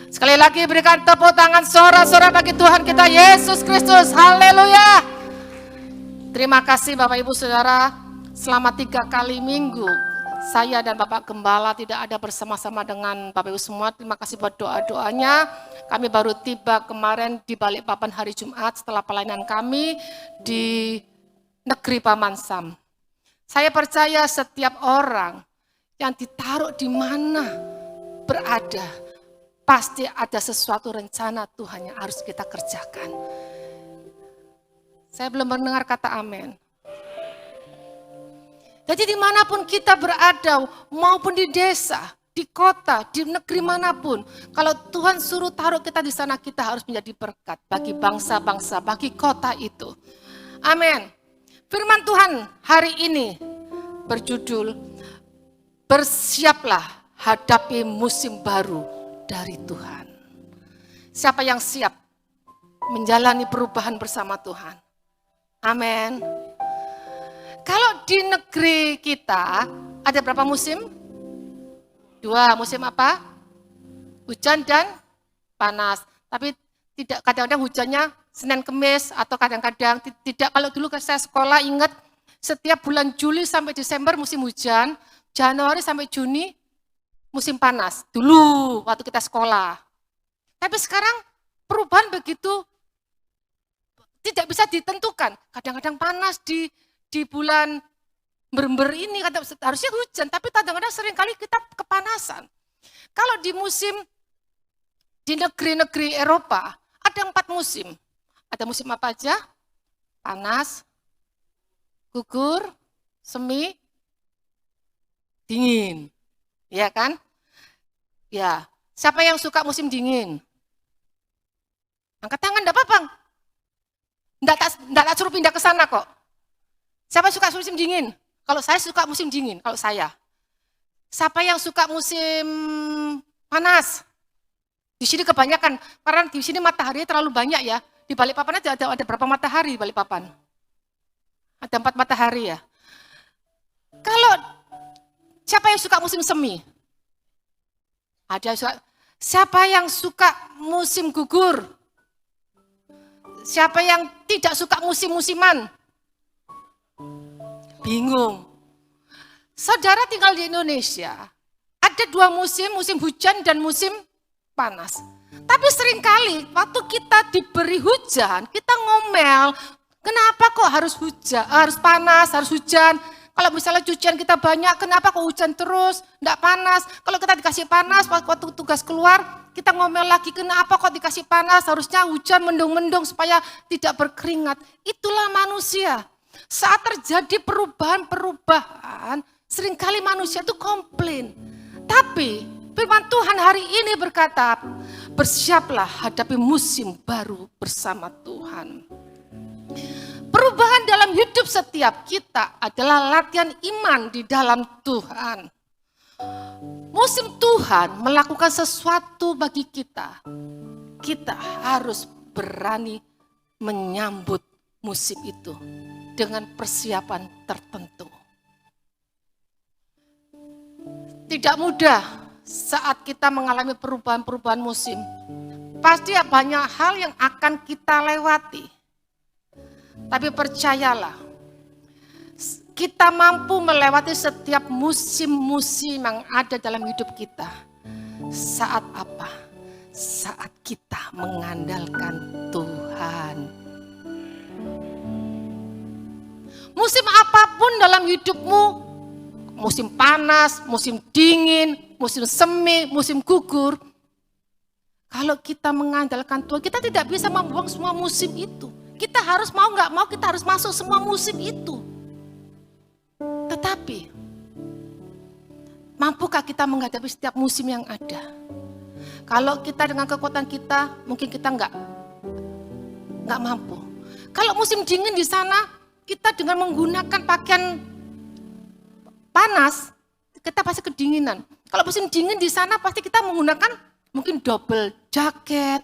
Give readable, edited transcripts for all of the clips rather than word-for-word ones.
Sekali lagi berikan tepuk tangan sorak-sorak bagi Tuhan kita Yesus Kristus. Haleluya. Terima kasih Bapak Ibu Saudara. Selama 3 kali minggu saya dan Bapak Gembala tidak ada bersama-sama dengan Bapak Ibu semua. Terima kasih buat doa-doanya. Kami baru tiba kemarin di Balikpapan hari Jumat setelah pelayanan kami di negeri Paman Sam. Saya percaya setiap orang yang ditaruh di mana berada, pasti ada sesuatu rencana Tuhan yang harus kita kerjakan. Saya belum mendengar kata amin. Jadi dimanapun kita berada, maupun di desa, di kota, di negeri manapun, kalau Tuhan suruh taruh kita di sana, kita harus menjadi berkat bagi bangsa-bangsa, bagi kota itu. Amin. Firman Tuhan hari ini berjudul, bersiaplah hadapi musim baru dari Tuhan. Siapa yang siap menjalani perubahan bersama Tuhan? Amin. Kalau di negeri kita ada berapa musim? 2, musim apa? Hujan dan panas. Tapi tidak, kadang-kadang hujannya Senin Kemis atau kadang-kadang tidak. Kalau dulu saya sekolah ingat setiap bulan Juli sampai Desember musim hujan, Januari sampai Juni musim panas. Dulu waktu kita sekolah. Tapi sekarang perubahan begitu tidak bisa ditentukan. Kadang-kadang panas di bulan November ini harusnya hujan, tapi kadang-kadang seringkali kita kepanasan. Kalau di musim di negeri-negeri Eropa ada 4 musim. Ada musim apa aja? Panas, gugur, semi, dingin. Ya kan? Ya. Siapa yang suka musim dingin? Angkat tangan, enggak apa-apa. Enggak tak suruh pindah ke sana kok. Siapa suka musim dingin? Kalau saya suka musim dingin, kalau saya. Siapa yang suka musim panas? Di sini kebanyakan, karena di sini matahari terlalu banyak ya. Di Balikpapan ada berapa matahari di Balikpapan? Ada 4 matahari ya. Kalau siapa yang suka musim semi? Ada yang suka. Siapa yang suka musim gugur? Siapa yang tidak suka musim-musiman? Bingung. Saudara tinggal di Indonesia, ada 2 musim, musim hujan dan musim panas. Tapi seringkali waktu kita diberi hujan, kita ngomel, kenapa kok harus hujan, harus panas, harus hujan. Kalau misalnya cucian kita banyak, kenapa kok hujan terus, enggak panas. Kalau kita dikasih panas, waktu tugas keluar, kita ngomel lagi, kenapa kok dikasih panas, harusnya hujan mendung-mendung supaya tidak berkeringat. Itulah manusia. Saat terjadi perubahan-perubahan, seringkali manusia itu komplain. Tapi firman Tuhan hari ini berkata, bersiaplah hadapi musim baru bersama Tuhan. Perubahan dalam hidup setiap kita adalah latihan iman di dalam Tuhan. Musim Tuhan melakukan sesuatu bagi kita. Kita harus berani menyambut musim itu dengan persiapan tertentu. Tidak mudah saat kita mengalami perubahan-perubahan musim. Pasti banyak hal yang akan kita lewati. Tapi percayalah, kita mampu melewati setiap musim-musim yang ada dalam hidup kita. Saat apa? Saat kita mengandalkan Tuhan. Musim apapun dalam hidupmu, musim panas, musim dingin, musim semi, musim gugur, kalau kita mengandalkan Tuhan, kita tidak bisa membuang semua musim itu. Kita harus mau nggak mau, kita harus masuk semua musim itu. Tetapi, mampukah kita menghadapi setiap musim yang ada? Kalau kita dengan kekuatan kita, mungkin kita nggak mampu. Kalau musim dingin di sana, kita dengan menggunakan pakaian panas, kita pasti kedinginan. Kalau musim dingin di sana pasti kita menggunakan mungkin double jaket,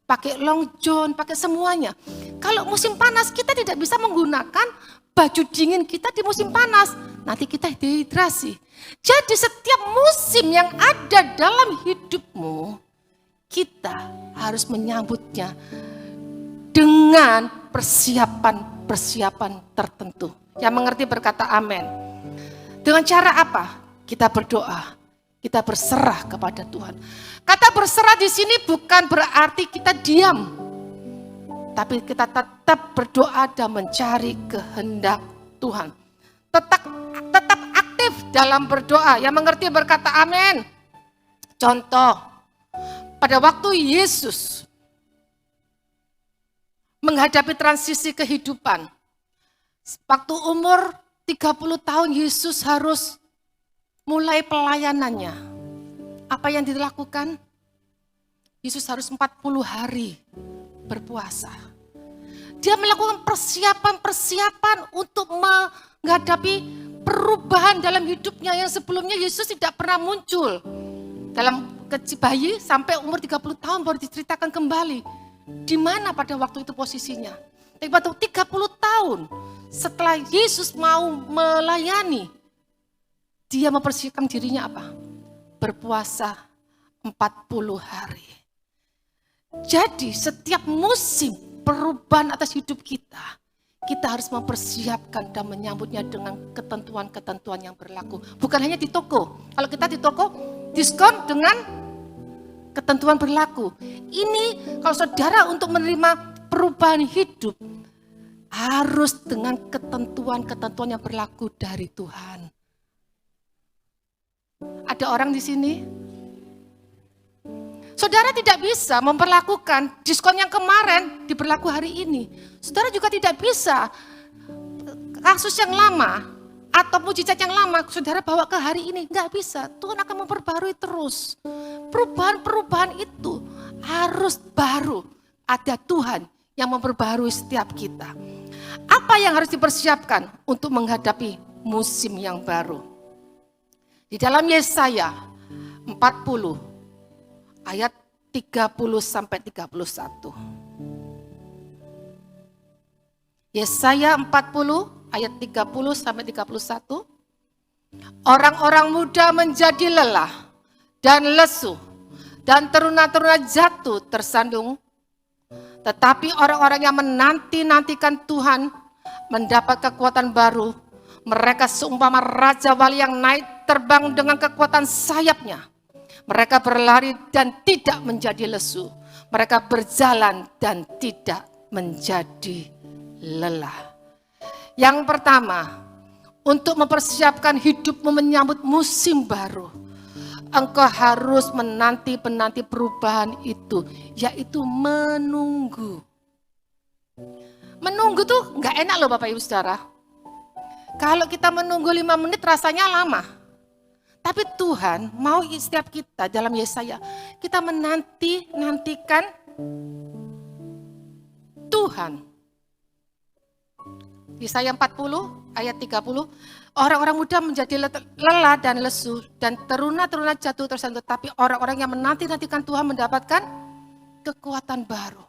pakai long john, pakai semuanya. Kalau musim panas kita tidak bisa menggunakan baju dingin kita di musim panas, nanti kita dehidrasi. Jadi setiap musim yang ada dalam hidupmu, kita harus menyambutnya dengan persiapan-persiapan tertentu. Yang mengerti berkata amin. Dengan cara apa? Kita berdoa, kita berserah kepada Tuhan. Kata berserah di sini bukan berarti kita diam, tapi kita tetap berdoa dan mencari kehendak Tuhan. Tetap aktif dalam berdoa. Yang mengerti berkata amin. Contoh, pada waktu Yesus menghadapi transisi kehidupan, waktu umur 30 tahun Yesus harus mulai pelayanannya. Apa yang dilakukan? Yesus harus 40 hari berpuasa. Dia melakukan persiapan untuk menghadapi perubahan dalam hidupnya yang sebelumnya Yesus tidak pernah muncul. Dalam kecil bayi sampai umur 30 tahun baru diceritakan kembali. Di mana pada waktu itu posisinya? Tapi waktu 30 tahun setelah Yesus mau melayani, dia mempersiapkan dirinya apa? Berpuasa 40 hari. Jadi setiap musim perubahan atas hidup kita harus mempersiapkan dan menyambutnya dengan ketentuan-ketentuan yang berlaku. Bukan hanya di toko. Kalau kita di toko, diskon dengan ketentuan berlaku. Ini kalau saudara untuk menerima perubahan hidup, harus dengan ketentuan-ketentuan yang berlaku dari Tuhan. Ada orang di sini? Saudara tidak bisa memperlakukan diskon yang kemarin diberlaku hari ini. Saudara juga tidak bisa kasus yang lama atau mujizat yang lama saudara bawa ke hari ini. Enggak bisa, Tuhan akan memperbarui terus. Perubahan-perubahan itu harus baru. Ada Tuhan yang memperbarui setiap kita. Apa yang harus dipersiapkan untuk menghadapi musim yang baru? Di dalam Yesaya 40 ayat 30 sampai 31. Yesaya 40 ayat 30 sampai 31. Orang-orang muda menjadi lelah dan lesu, dan teruna-teruna jatuh tersandung. Tetapi orang-orang yang menanti-nantikan Tuhan mendapat kekuatan baru. Mereka seumpama raja wali yang naik terbang dengan kekuatan sayapnya. Mereka berlari dan tidak menjadi lesu. Mereka berjalan dan tidak menjadi lelah. Yang pertama, untuk mempersiapkan hidupmu menyambut musim baru, engkau harus menanti perubahan itu, yaitu menunggu. Menunggu tuh nggak enak loh Bapak Ibu Saudara. Kalau kita menunggu 5 menit rasanya lama. Tapi Tuhan mau setiap kita dalam Yesaya, kita nantikan Tuhan. Yesaya 40 ayat 30, orang-orang muda menjadi lelah dan lesu, dan teruna-teruna jatuh tersandung. Tapi orang-orang yang menanti-nantikan Tuhan mendapatkan kekuatan baru.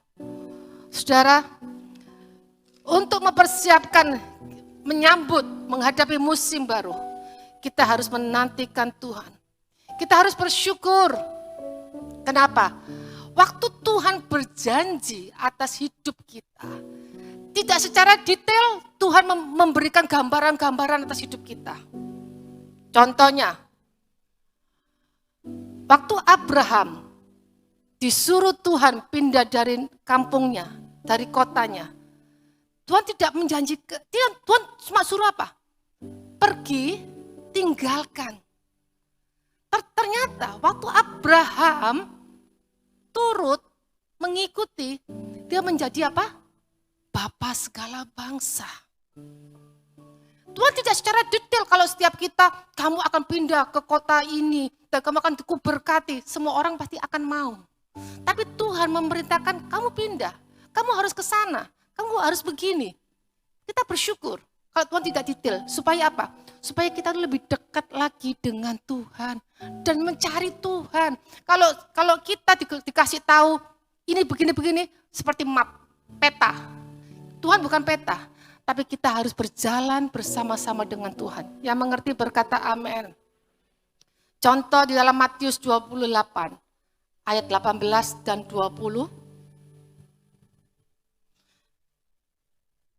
Saudara, untuk mempersiapkan, menyambut, menghadapi musim baru, kita harus menantikan Tuhan. Kita harus bersyukur. Kenapa? Waktu Tuhan berjanji atas hidup kita, tidak secara detail Tuhan memberikan gambaran-gambaran atas hidup kita. Contohnya, waktu Abraham disuruh Tuhan pindah dari kampungnya, dari kotanya, Tuhan tidak menjanjikan, Tuhan cuma suruh apa? Pergi, tinggalkan. Ternyata waktu Abraham turut mengikuti, dia menjadi apa? Bapa segala bangsa. Tuhan tidak secara detail kalau setiap kita, kamu akan pindah ke kota ini, dan kamu akan kuberkati, semua orang pasti akan mau. Tapi Tuhan memerintahkan kamu pindah, kamu harus ke sana, kamu harus begini. Kita bersyukur kalau Tuhan tidak detail, supaya apa? Supaya kita lebih dekat lagi dengan Tuhan dan mencari Tuhan. Kalau kita dikasih tahu ini begini-begini seperti map, peta. Tuhan bukan peta, tapi kita harus berjalan bersama-sama dengan Tuhan. Yang mengerti berkata amin. Contoh di dalam Matius 28 ayat 18 dan 20.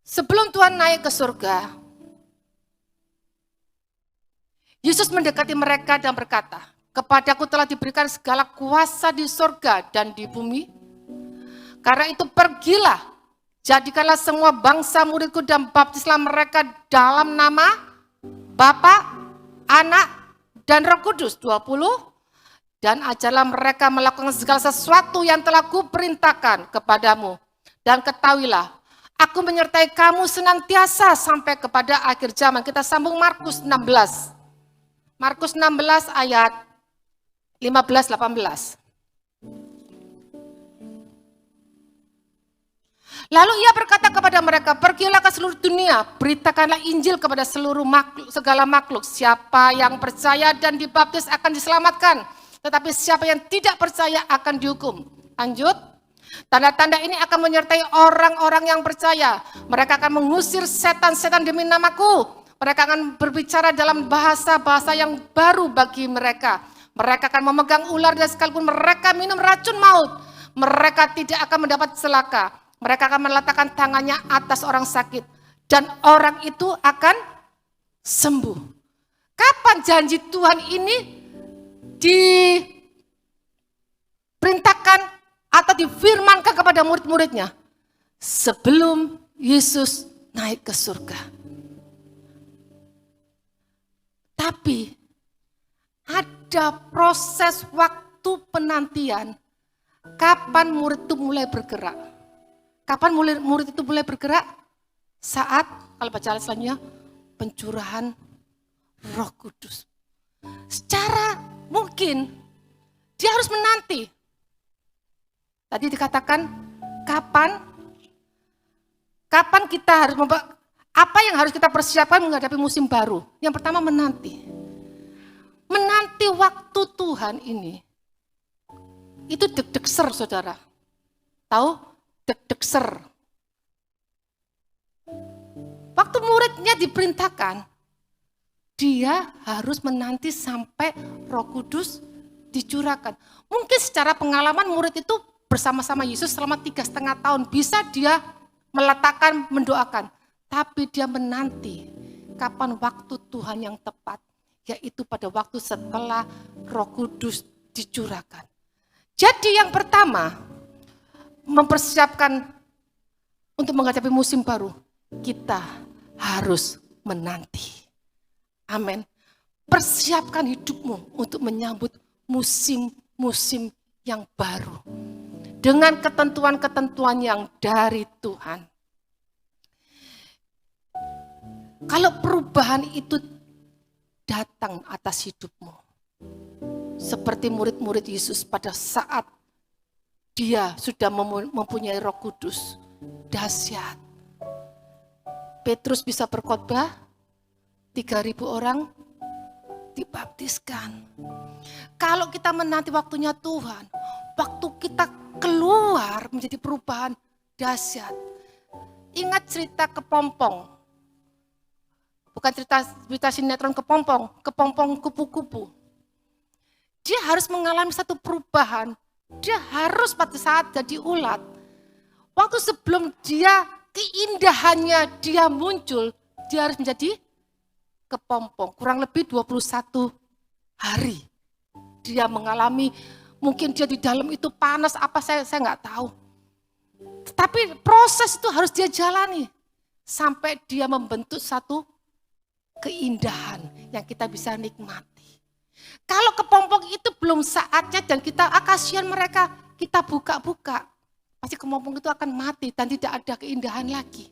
Sebelum Tuhan naik ke surga, Yesus mendekati mereka dan berkata, "Kepadaku telah diberikan segala kuasa di surga dan di bumi. Karena itu pergilah, jadikanlah semua bangsa muridku dan baptislah mereka dalam nama Bapa, Anak, dan Roh Kudus." 20. Dan ajarlah mereka melakukan segala sesuatu yang telah kuperintahkan kepadamu. Dan ketahuilah, aku menyertai kamu senantiasa sampai kepada akhir zaman. Kita sambung Markus 16. Markus 16 ayat 15-18. Lalu ia berkata kepada mereka, "Pergilah ke seluruh dunia, beritakanlah Injil kepada seluruh makhluk, segala makhluk. Siapa yang percaya dan dibaptis akan diselamatkan, tetapi siapa yang tidak percaya akan dihukum." Lanjut. "Tanda-tanda ini akan menyertai orang-orang yang percaya. Mereka akan mengusir setan-setan demi namaku. Mereka akan berbicara dalam bahasa-bahasa yang baru bagi mereka. Mereka akan memegang ular dan sekalipun mereka minum racun maut, mereka tidak akan mendapat celaka. Mereka akan meletakkan tangannya atas orang sakit dan orang itu akan sembuh." Kapan janji Tuhan ini diperintahkan atau difirmankan kepada murid-muridnya? Sebelum Yesus naik ke surga. Tapi ada proses waktu penantian. Kapan murid itu mulai bergerak? Kapan murid itu mulai bergerak? Saat, kalau baca ayat selanjutnya, pencurahan Roh Kudus. Secara mungkin dia harus menanti. Tadi dikatakan kapan kita harus apa yang harus kita persiapkan menghadapi musim baru? Yang pertama menanti. Menanti waktu Tuhan ini. Itu deg-degser, saudara. Tahu? Deg-degser. Waktu muridnya diperintahkan, dia harus menanti sampai Roh Kudus dicurahkan. Mungkin secara pengalaman murid itu bersama-sama Yesus selama 3,5 tahun. Bisa dia meletakkan, mendoakan. Tapi dia menanti kapan waktu Tuhan yang tepat, yaitu pada waktu setelah Roh Kudus dicurahkan. Jadi yang pertama, mempersiapkan untuk menghadapi musim baru, kita harus menanti. Amin. Persiapkan hidupmu untuk menyambut musim-musim yang baru. Dengan ketentuan-ketentuan yang dari Tuhan. Kalau perubahan itu datang atas hidupmu, seperti murid-murid Yesus pada saat dia sudah mempunyai Roh Kudus, dahsyat. Petrus bisa berkhotbah, 3.000 orang dibaptiskan. Kalau kita menanti waktunya Tuhan, waktu kita keluar menjadi perubahan dahsyat. Ingat cerita Kepompong. Bukan cerita sinetron Kepompong kupu-kupu. Dia harus mengalami satu perubahan. Dia harus pada saat jadi ulat. Waktu sebelum dia keindahannya dia muncul, dia harus menjadi kepompong. Kurang lebih 21 hari. Dia mengalami, mungkin dia di dalam itu panas, apa saya nggak tahu. Tapi proses itu harus dia jalani. Sampai dia membentuk satu keindahan yang kita bisa nikmati. Kalau kepompong itu belum saatnya dan kita kasihan mereka, kita buka-buka, pasti kepompong itu akan mati dan tidak ada keindahan lagi.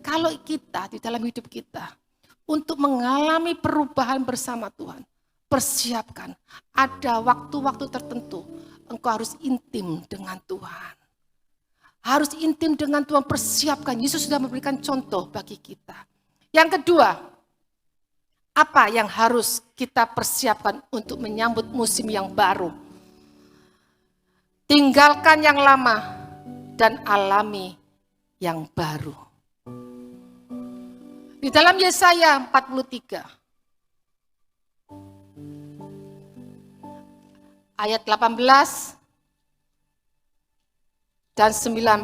Kalau kita di dalam hidup kita untuk mengalami perubahan bersama Tuhan, persiapkan ada waktu-waktu tertentu engkau harus intim dengan Tuhan. Harus intim dengan Tuhan, persiapkan. Yesus sudah memberikan contoh bagi kita. Yang kedua, apa yang harus kita persiapkan untuk menyambut musim yang baru? Tinggalkan yang lama dan alami yang baru. Di dalam Yesaya 43, ayat 18 dan 19.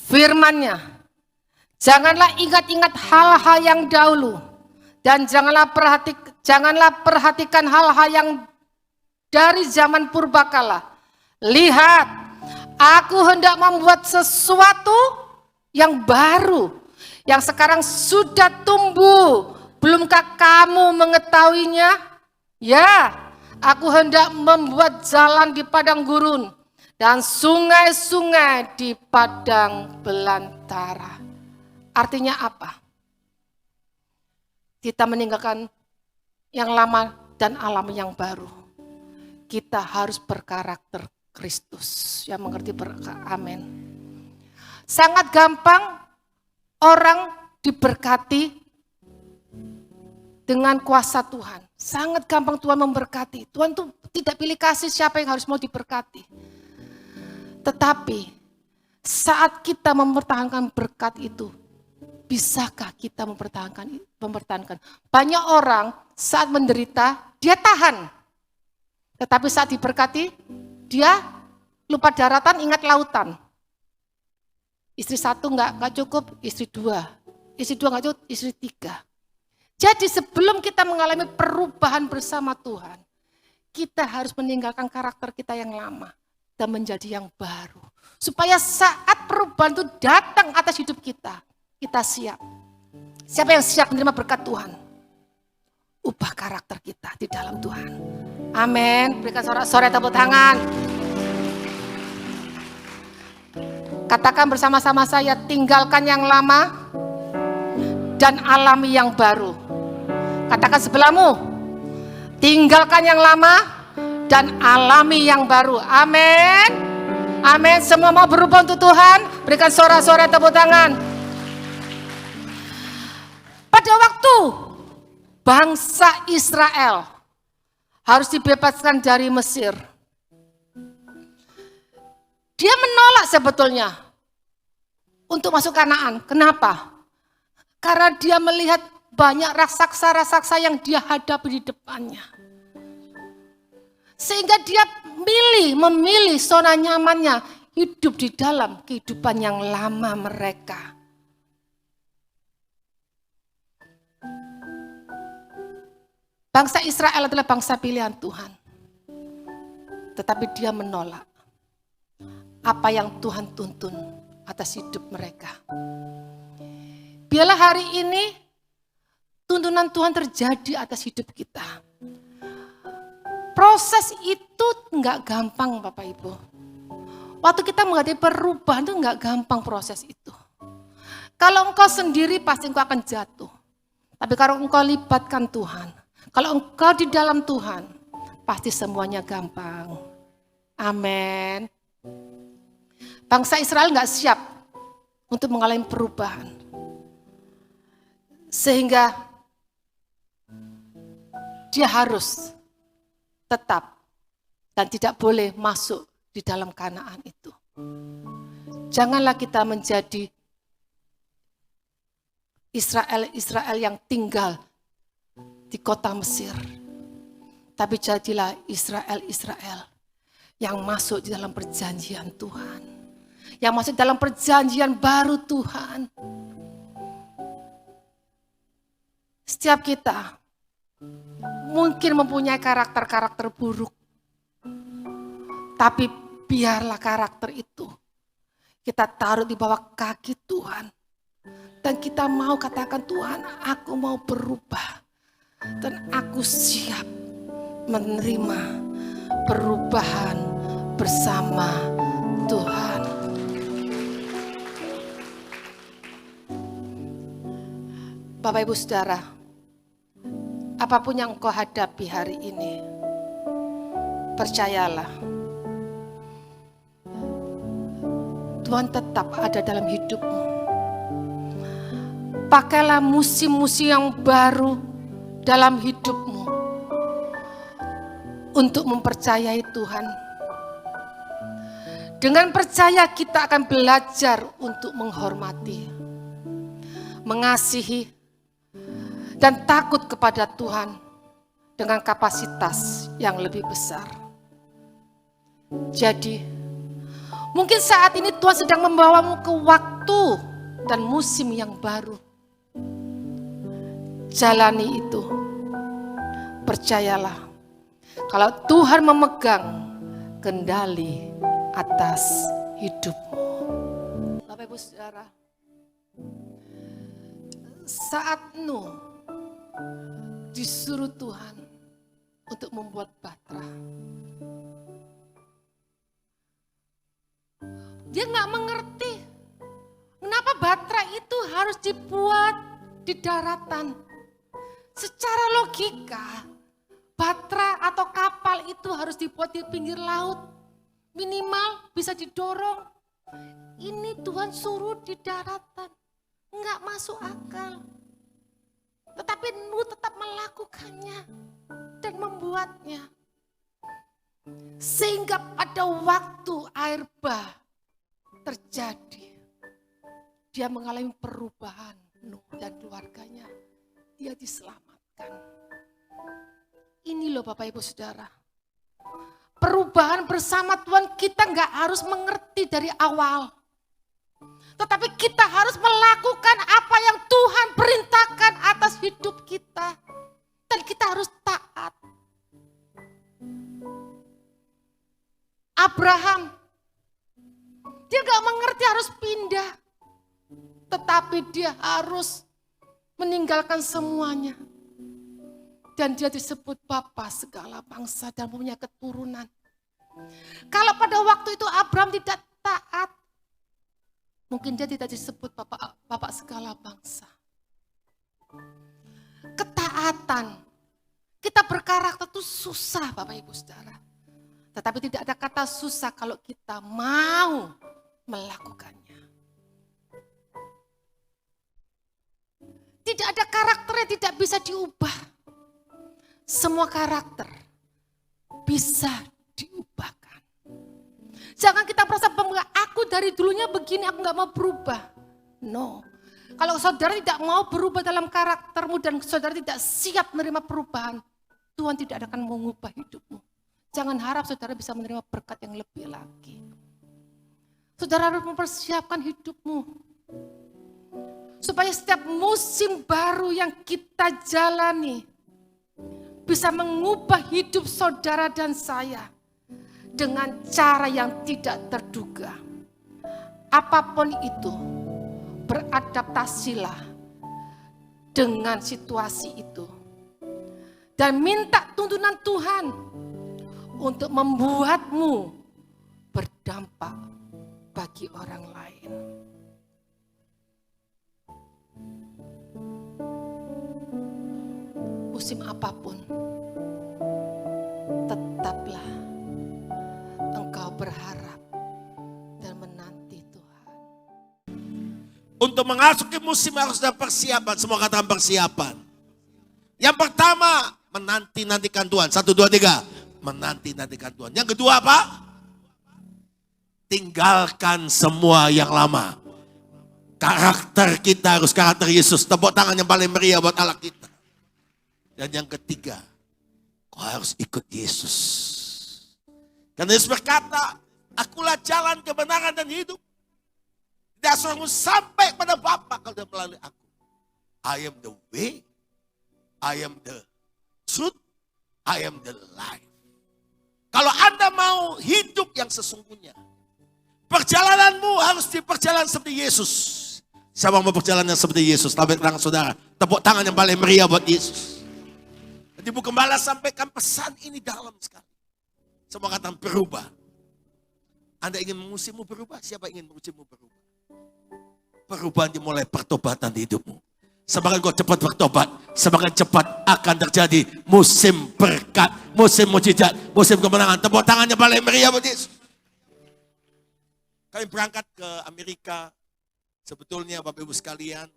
Firman-Nya, janganlah ingat-ingat hal-hal yang dahulu, dan janganlah perhatikan hal-hal yang dari zaman purbakala. Lihat, aku hendak membuat sesuatu yang baru, yang sekarang sudah tumbuh. Belumkah kamu mengetahuinya? Ya, aku hendak membuat jalan di padang gurun dan sungai-sungai di padang belantara. Artinya apa? Kita meninggalkan yang lama dan alami yang baru. Kita harus berkarakter Kristus. Yang mengerti amin. Sangat gampang orang diberkati dengan kuasa Tuhan. Sangat gampang Tuhan memberkati. Tuhan tuh tidak pilih kasih siapa yang harus mau diberkati. Tetapi saat kita mempertahankan berkat itu, bisakah kita mempertahankan? Banyak orang saat menderita, dia tahan. Tetapi saat diberkati, dia lupa daratan, ingat lautan. Istri satu nggak cukup, istri dua nggak cukup, istri tiga. Jadi sebelum kita mengalami perubahan bersama Tuhan, kita harus meninggalkan karakter kita yang lama dan menjadi yang baru. Supaya saat perubahan itu datang atas hidup kita, kita siap. Siapa yang siap menerima berkat Tuhan? Ubah karakter kita di dalam Tuhan. Amin. Berikan sorak-sorai tepuk tangan. Katakan bersama-sama saya, tinggalkan yang lama dan alami yang baru. Katakan sebelahmu, tinggalkan yang lama dan alami yang baru. Amin. Amin. Semua mau berubah untuk Tuhan? Berikan sorak-sorai tepuk tangan. Pada waktu bangsa Israel harus dibebaskan dari Mesir, dia menolak sebetulnya untuk masuk Kanaan. Kenapa? Karena dia melihat banyak raksasa-raksasa yang dia hadapi di depannya. Sehingga dia memilih zona nyamannya, hidup di dalam kehidupan yang lama mereka. Bangsa Israel adalah bangsa pilihan Tuhan. Tetapi dia menolak apa yang Tuhan tuntun atas hidup mereka. Biarlah hari ini tuntunan Tuhan terjadi atas hidup kita. Proses itu enggak gampang Bapak Ibu. Waktu kita menghadapi perubahan itu enggak gampang proses itu. Kalau engkau sendiri pasti engkau akan jatuh. Tapi kalau engkau libatkan Tuhan, kalau engkau di dalam Tuhan, pasti semuanya gampang. Amin. Bangsa Israel enggak siap untuk mengalami perubahan. Sehingga dia harus tetap dan tidak boleh masuk di dalam Kanaan itu. Janganlah kita menjadi Israel yang tinggal di kota Mesir. Tapi jadilah Israel yang masuk di dalam perjanjian Tuhan. Yang masuk dalam perjanjian baru Tuhan. Setiap kita mungkin mempunyai karakter-karakter buruk. Tapi biarlah karakter itu kita taruh di bawah kaki Tuhan. Dan kita mau katakan, Tuhan, aku mau berubah. Dan aku siap menerima perubahan bersama Tuhan. Bapak Ibu Saudara, apapun yang engkau hadapi hari ini, percayalah, Tuhan tetap ada dalam hidupmu. Pakailah musim-musim yang baru dalam hidupmu untuk mempercayai Tuhan. Dengan percaya kita akan belajar untuk menghormati, mengasihi, dan takut kepada Tuhan dengan kapasitas yang lebih besar. Jadi, mungkin saat ini Tuhan sedang membawamu ke waktu dan musim yang baru. Jalani itu. Percayalah, kalau Tuhan memegang kendali atas hidupmu. Bapak Ibu Saudara, saat Nuh disuruh Tuhan untuk membuat Batra, dia nggak mengerti kenapa Batra itu harus dibuat di daratan. Secara logika, Batra atau kapal itu harus dibuat di pinggir laut, minimal bisa didorong. Ini Tuhan suruh di daratan, nggak masuk akal. Tetapi Nuh tetap melakukannya dan membuatnya. Sehingga pada waktu air bah terjadi, dia mengalami perubahan. Nuh dan keluarganya, dia diselamatkan. Ini loh Bapak Ibu Saudara, perubahan bersama Tuhan kita nggak harus mengerti dari awal. Tetapi kita harus melakukan apa yang Tuhan perintahkan atas hidup kita. Dan kita harus taat. Abraham, dia gak mengerti harus pindah. Tetapi dia harus meninggalkan semuanya. Dan dia disebut Bapa segala bangsa dan punya keturunan. Kalau pada waktu itu Abraham tidak taat, mungkin dia tidak disebut Bapak segala bangsa. Ketaatan, kita berkarakter itu susah Bapak Ibu Saudara. Tetapi tidak ada kata susah kalau kita mau melakukannya. Tidak ada karakter yang tidak bisa diubah. Semua karakter bisa diubahkan. Jangan kita merasa bahwa aku dari dulunya begini, aku gak mau berubah. No. Kalau saudara tidak mau berubah dalam karaktermu dan saudara tidak siap menerima perubahan, Tuhan tidak akan mengubah hidupmu. Jangan harap saudara bisa menerima berkat yang lebih lagi. Saudara harus mempersiapkan hidupmu. Supaya setiap musim baru yang kita jalani bisa mengubah hidup saudara dan saya dengan cara yang tidak terduga. Apapun itu, beradaptasilah dengan situasi itu. Dan minta tuntunan Tuhan untuk membuatmu berdampak bagi orang lain. Musim apapun, tetaplah engkau berharap dan menanti Tuhan. Untuk memasuki musim harus ada persiapan. Semua katakan persiapan. Yang pertama, menanti-nantikan Tuhan. 1, 2, 3. Menanti-nantikan Tuhan. Yang kedua apa? Tinggalkan semua yang lama. Karakter kita harus karakter Yesus. Tepuk tangan yang paling meriah buat Allah kita. Dan yang ketiga, kau harus ikut Yesus. Karena Yesus berkata, akulah jalan kebenaran dan hidup. Tidak seorang sampai pada Bapa kalau tidak melalui aku. I am the way, I am the truth, I am the life. Kalau Anda mau hidup yang sesungguhnya, perjalananmu harus diperjalan seperti Yesus. Siapa mau perjalanan seperti Yesus? Tabik tangan saudara. Tepuk tangan yang paling meriah buat Yesus. Ibu Gembala sampaikan pesan ini dalam sekali. Semua kata berubah. Anda ingin musimmu berubah? Siapa ingin musimmu berubah? Perubahan dimulai pertobatan di hidupmu. Semakin kau cepat bertobat, semakin cepat akan terjadi musim berkat, musim mujizat, musim kemenangan. Tepuk tangannya paling meriah buat Yesus. Kami berangkat ke Amerika. Sebetulnya Bapak Ibu sekalian,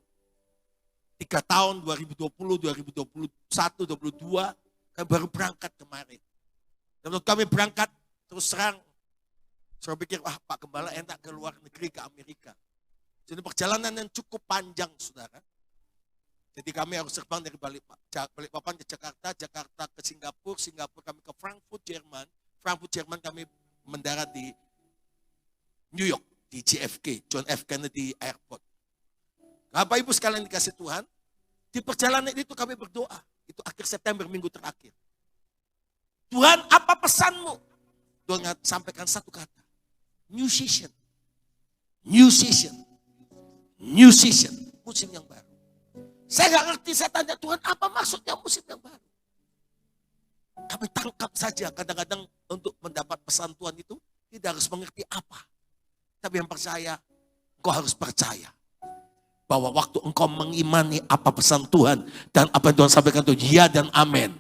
3 tahun 2020, 2021, 2022, kami baru berangkat kemarin. Dan waktu kami berangkat, terus terang, saya pikir, wah Pak Gembala enak ke luar negeri, ke Amerika. Jadi perjalanan yang cukup panjang, saudara. Jadi kami harus terbang dari Balikpapan ke Jakarta, Jakarta ke Singapura, Singapura kami ke Frankfurt, Jerman. Frankfurt, Jerman kami mendarat di New York, di JFK, John F. Kennedy Airport. Bapak Ibu sekalian dikasih Tuhan, di perjalanan itu kami berdoa. Itu akhir September, minggu terakhir. Tuhan, apa pesanmu? Tuhan sampaikan satu kata. New season. New season. New season. Musim yang baru. Saya nggak ngerti, saya tanya Tuhan, apa maksudnya musim yang baru? Kami tangkap saja kadang-kadang untuk mendapat pesan Tuhan itu tidak harus mengerti apa. Tapi yang percaya, engkau harus percaya. Bahwa waktu engkau mengimani apa pesan Tuhan dan apa yang Tuhan sampaikan itu ya dan amin.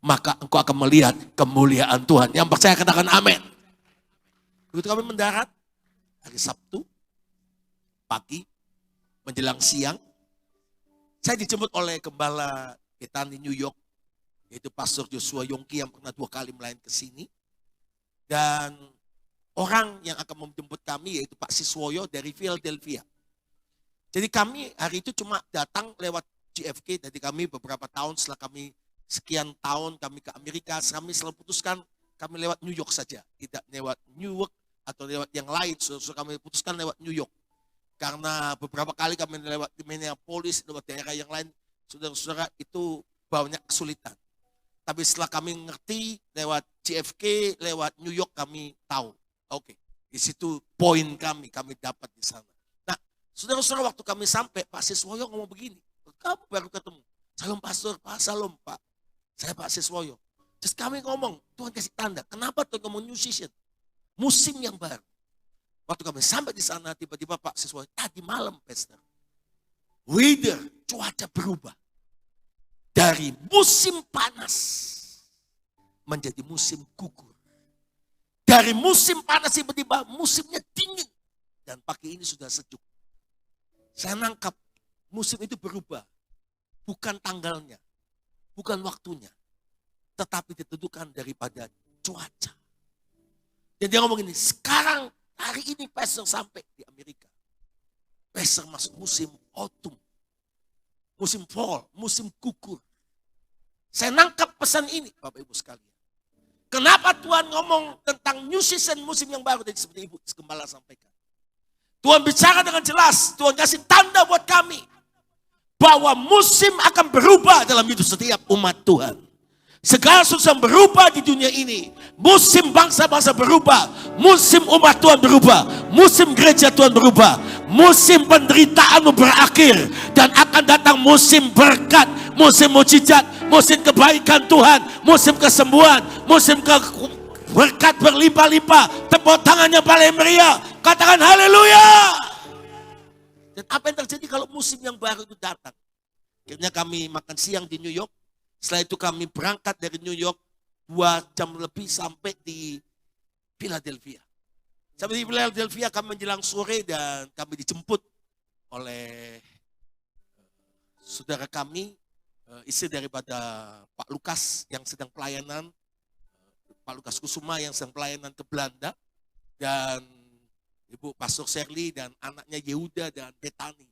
Maka engkau akan melihat kemuliaan Tuhan. Yang percaya katakan amin. Begitu kami mendarat hari Sabtu, pagi, menjelang siang. Saya dijemput oleh Gembala Betani New York. Yaitu Pastor Joshua Yongki yang pernah 2 kali melayani ke sini. Dan orang yang akan menjemput kami yaitu Pak Siswoyo dari Philadelphia. Jadi kami hari itu cuma datang lewat JFK, jadi kami beberapa tahun setelah kami sekian tahun kami ke Amerika, kami selalu putuskan kami lewat New York saja, tidak lewat Newark atau lewat yang lain, kami putuskan lewat New York. Karena beberapa kali kami lewat di Minneapolis, lewat daerah yang lain, saudara-saudara itu banyak kesulitan. Tapi setelah kami ngerti lewat JFK, lewat New York kami tahu, oke, di situ poin kami dapat di sana. Saudara-saudara waktu kami sampai, Pak Siswoyo ngomong begini, kamu baru ketemu. Salam Pastor, Pak Salam Pak. Saya Pak Siswoyo. Terus kami ngomong, Tuhan kasih tanda. Kenapa Tuhan ngomong new season? Musim yang baru. Waktu kami sampai di sana, tiba-tiba Pak Siswoyo, tadi malam Pastor. Weather, cuaca berubah. Dari musim panas menjadi musim gugur. Dari musim panas tiba-tiba musimnya dingin. Dan pagi ini sudah sejuk. Saya nangkap musim itu berubah. Bukan tanggalnya, bukan waktunya. Tetapi ditentukan daripada cuaca. Dan dia ngomong ini, sekarang hari ini Pastor sampai di Amerika. Pastor masuk musim autumn. Musim fall, musim gugur. Saya nangkap pesan ini Bapak Ibu sekalian. Kenapa Tuhan ngomong tentang new season, musim yang baru. Jadi seperti Ibu Gembala sampaikan. Tuhan bicara dengan jelas, Tuhan kasih tanda buat kami. Bahwa musim akan berubah dalam hidup setiap umat Tuhan. Segala sesuatu yang berubah di dunia ini. Musim bangsa-bangsa berubah. Musim umat Tuhan berubah. Musim gereja Tuhan berubah. Musim penderitaanmu berakhir. Dan akan datang musim berkat. Musim mujizat. Musim kebaikan Tuhan. Musim kesembuhan. Musim berkat berlimpah-limpah. Tepuk tangannya paling meriah. Katakan haleluya. Dan apa yang terjadi kalau musim yang baru itu datang? Akhirnya kami makan siang di New York. Setelah itu kami berangkat dari New York 2 jam lebih sampai di Philadelphia. Sampai di Philadelphia kami menjelang sore dan kami dijemput oleh saudara kami, istri daripada Pak Lukas yang sedang pelayanan, Pak Lukas Kusuma yang sedang pelayanan ke Belanda, dan Ibu Pastor Shirley dan anaknya Yehuda dan Betani.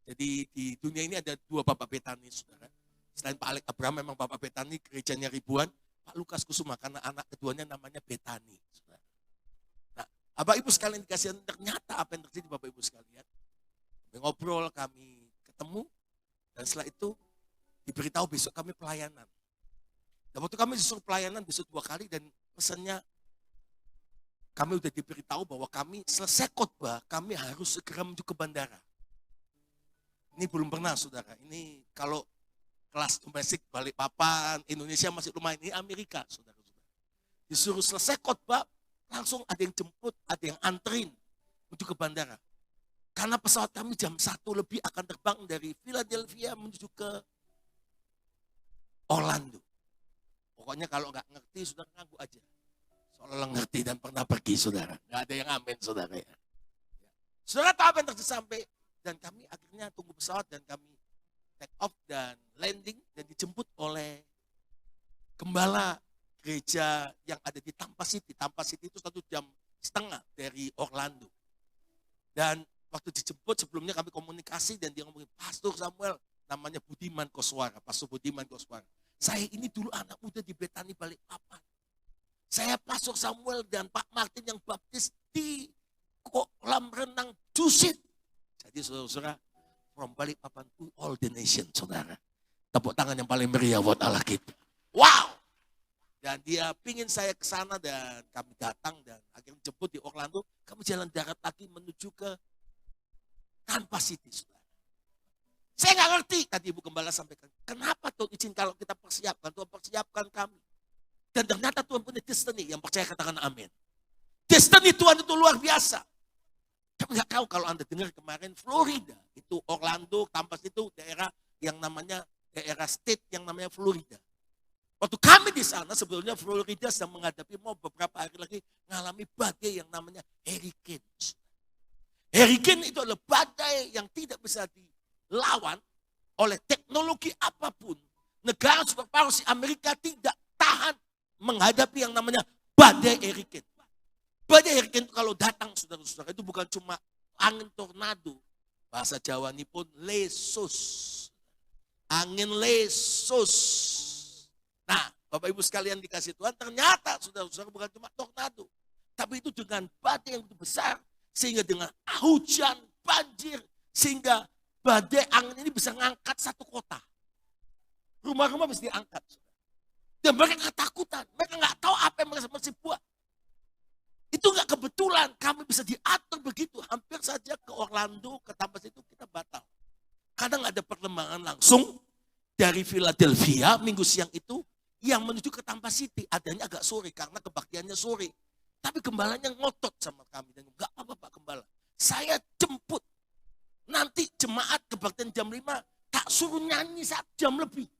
Jadi di dunia ini ada 2 Bapak Betani, saudara. Selain Pak Alek Abraham memang Bapak Betani, gerejanya ribuan. Pak Lukas Kusuma karena anak keduanya namanya Betani. Saudara. Nah, Bapak Ibu sekalian dikasih, ternyata apa yang terjadi Bapak Ibu sekalian. Kami ngobrol, kami ketemu, dan setelah itu diberitahu besok kami pelayanan. Dan waktu kami disuruh pelayanan besok 2 kali dan pesannya, kami sudah diberitahu bahwa kami selesai khotbah, kami harus segera menuju ke bandara. Ini belum pernah saudara, ini kalau kelas domestik Balikpapan, Indonesia masih lumayan, ini Amerika saudara-saudara. Disuruh selesai khotbah, langsung ada yang jemput, ada yang anterin menuju ke bandara. Karena pesawat kami jam 1 lebih akan terbang dari Philadelphia menuju ke Orlando. Pokoknya kalau nggak ngerti, saudara ngaku aja. Soalnya ngerti dan pernah pergi saudara. Nggak ada yang amin saudara ya. Saudara tahu apa yang terjadi sampai. Dan kami akhirnya tunggu pesawat dan kami take off dan landing. Dan dijemput oleh gembala gereja yang ada di Tampa City. Tampa City itu 1,5 jam dari Orlando. Dan waktu dijemput sebelumnya kami komunikasi dan dia ngomongin, Pastor Samuel, namanya Budiman Koswara. Pastor Budiman Koswara. Saya ini dulu anak muda di Betani Balikpapan. Saya Pastor Samuel dan Pak Martin yang baptis di kolam renang Dusit. Jadi saudara-saudara, from Balikpapan to all the nation, saudara. Tepuk tangan yang paling meriah buat Allah kita. Wow! Dan dia pingin saya ke sana dan kami datang dan akhirnya jemput di Orlando. Kami jalan darat lagi menuju ke Kansas City, saudara. Saya nggak ngerti, tadi Ibu Gembala sampaikan. Kenapa Tuhan izin kalau kita persiapkan? Tuhan persiapkan kami. Dan ternyata Tuhan punya destiny, yang percaya katakan amin. Destiny Tuhan itu luar biasa. Kami nggak tahu kalau Anda dengar kemarin Florida, itu Orlando, Kansas itu daerah yang namanya, daerah state yang namanya Florida. Waktu kami di sana sebetulnya Florida sedang menghadapi mau beberapa hari lagi mengalami badai yang namanya hurricane. Hurricane itu adalah badai yang tidak bisa dilawan oleh teknologi apapun. Negara superpower si Amerika tidak tahan menghadapi yang namanya badai hurricane. Badai hurricane kalau datang saudara-saudara itu bukan cuma angin tornado. Bahasa Jawa ini pun lesus. Angin lesus. Nah, Bapak Ibu sekalian dikasih Tuhan, ternyata saudara-saudara bukan cuma tornado. Tapi itu dengan badai yang besar, sehingga dengan hujan, banjir, sehingga badai angin ini bisa ngangkat satu kota. Rumah-rumah bisa diangkat. Dan mereka ketakutan, mereka nggak tahu apa yang mereka mesti buat. Itu nggak kebetulan, kami bisa diatur begitu. Hampir saja ke Orlando, ke Kansas itu kita batal. Kadang ada perkembangan langsung dari Philadelphia minggu siang itu, yang menuju ke Kansas City, adanya agak sore karena kebaktiannya sore. Tapi gembalanya ngotot sama kami. Dan enggak apa-apa Pak Gembala. Saya jemput. Nanti jemaat kebaktian jam 5, tak suruh nyanyi 1 jam lebih.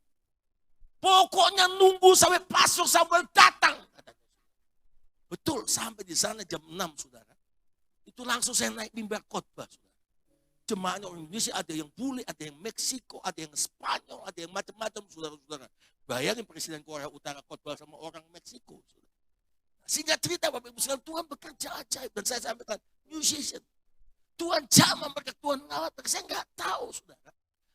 Pokoknya nunggu sampai Pastor Samuel datang. Betul, sampai di sana jam 6 saudara. Itu langsung saya naik mimbar khotbah saudara. Jemaahnya orang Indonesia ada yang bule, ada yang Meksiko, ada yang Spanyol, ada yang macam-macam saudara-saudara. Bayangin Presiden Korea Utara khotbah sama orang Meksiko. Saudara. Sehingga cerita Bapak Ibu sekalian, Tuhan bekerja ajaib. Dan saya sampaikan, musician. Tuhan jamah mereka, Tuhan ngawat. Saya nggak tahu saudara.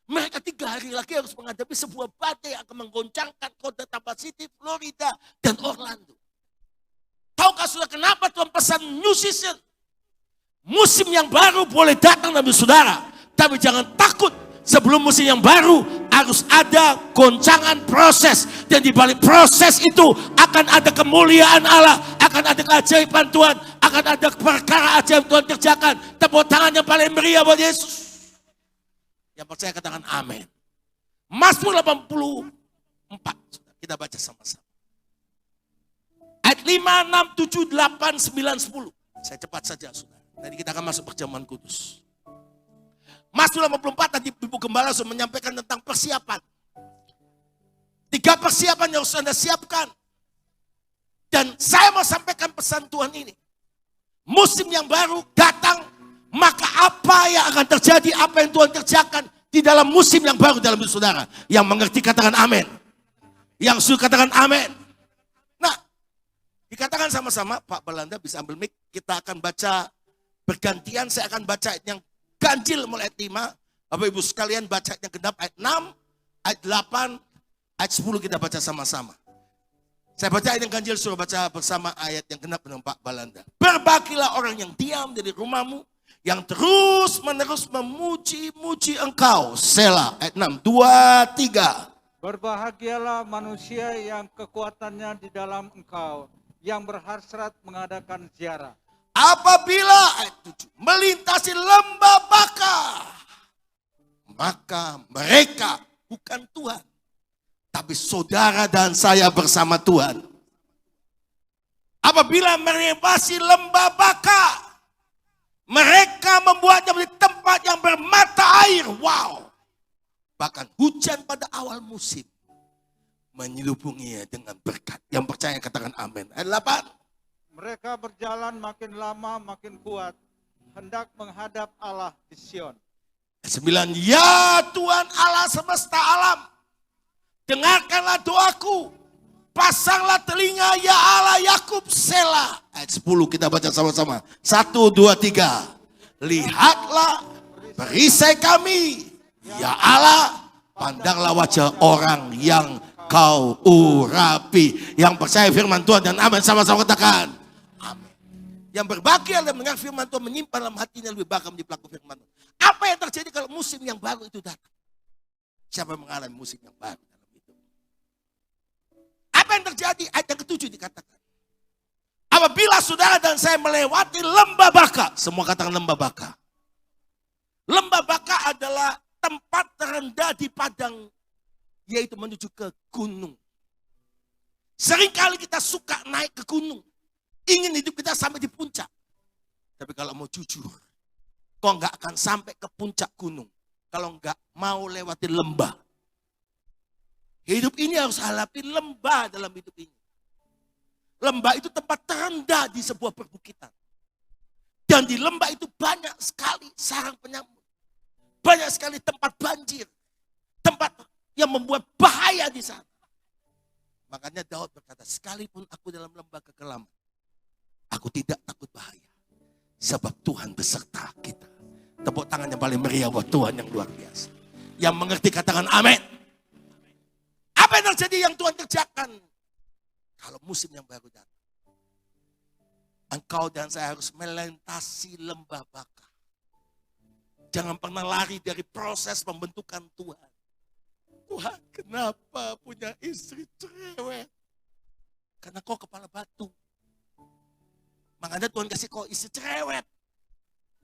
Mereka 3 hari lagi harus menghadapi sebuah badai yang akan menggoncangkan kota Kansas City, Florida, dan Orlando. Tahukah saudara kenapa Tuhan pesan musician? Musim yang baru boleh datang Nabi saudara. Tapi jangan takut. Sebelum musim yang baru harus ada goncangan proses. Dan di balik proses itu akan ada kemuliaan Allah. Akan ada keajaiban Tuhan. Akan ada perkara ajaib Tuhan kerjakan. Tepuk tangan yang paling meriah buat Yesus. Yang percaya katakan amin. Mazmur 84. Kita baca sama-sama. Ayat 5, 6, 7, 8, 9, 10. Saya cepat saja saudara. Nanti kita akan masuk perjamuan kudus. Mazmur 84 tadi Ibu Gembala sudah menyampaikan tentang persiapan. 3 persiapan yang harus Anda siapkan. Dan saya mau sampaikan pesan Tuhan ini. Musim yang baru datang, maka apa yang akan terjadi, apa yang Tuhan kerjakan di dalam musim yang baru dalam hidup saudara. Yang mengerti katakan amin. Yang suka katakan amin. Nah, dikatakan sama-sama, Pak Belanda bisa ambil mic, kita akan baca bergantian, saya akan baca ayat yang ganjil mulai ayat 5. Bapak Ibu sekalian baca ayat yang genap ayat 6, ayat 8, ayat 10 kita baca sama-sama. Saya baca ayat yang ganjil, suruh baca bersama ayat yang genap dengan Pak Belanda. Berbahagialah orang yang diam dari rumahmu, yang terus menerus memuji-muji engkau. Selah, ayat 6, 2, 3. Berbahagialah manusia yang kekuatannya di dalam engkau, yang berhasrat mengadakan ziarah. Apabila ayat 7 melintasi lembah Baka, maka mereka bukan Tuhan, tapi saudara dan saya bersama Tuhan. Apabila melintasi lembah Baka, mereka membuatnya menjadi tempat yang bermata air. Wow. Bahkan hujan pada awal musim menyelubunginya dengan berkat. Yang percaya katakan amin. Ayat 8. Mereka berjalan makin lama makin kuat, hendak menghadap Allah di Sion. 9. Ya Tuhan Allah semesta alam, dengarkanlah doaku, pasanglah telinga ya Allah Yakub. Selah. Ayat 10 kita baca sama-sama. 1, 2, 3. Lihatlah perisai kami, ya Allah, pandanglah wajah orang yang kau urapi. Yang percaya firman Tuhan dan amin, sama-sama katakan amin. Yang berbahagia dalam mendengar firman Tuhan, menyimpan dalam hatinya lebih bahagia menjadi pelaku firman Tuhan. Apa yang terjadi kalau musim yang baru itu datang? Siapa yang mengalami musim yang baru dalam hidup? Apa yang terjadi? Ayat yang ke-7 dikatakan, apabila saudara dan saya melewati lembah Baka. Semua katakan lembah Baka. Lembah Baka adalah tempat terendah di padang, yaitu menuju ke gunung. Seringkali kita suka naik ke gunung. Ingin hidup kita sampai di puncak. Tapi kalau mau jujur, kau nggak akan sampai ke puncak gunung kalau nggak mau lewati lembah. Hidup ini harus hadapi lembah dalam hidup ini. Lembah itu tempat terendah di sebuah perbukitan. Dan di lembah itu banyak sekali sarang penyambar. Banyak sekali tempat banjir. Tempat yang membuat bahaya di sana. Makanya Daud berkata, sekalipun aku dalam lembah kekelaman, aku tidak takut bahaya. Sebab Tuhan beserta kita. Tepuk tangan yang paling meriah buat Tuhan yang luar biasa. Yang mengerti katakan amin. Apa yang terjadi yang Tuhan kerjakan? Kalau musim yang baru datang, engkau dan saya harus melintasi lembah Baka. Jangan pernah lari dari proses pembentukan Tuhan. Tuhan, kenapa punya istri cerewet? Karena kau kepala batu. Makanya Tuhan kasih kau istri cerewet.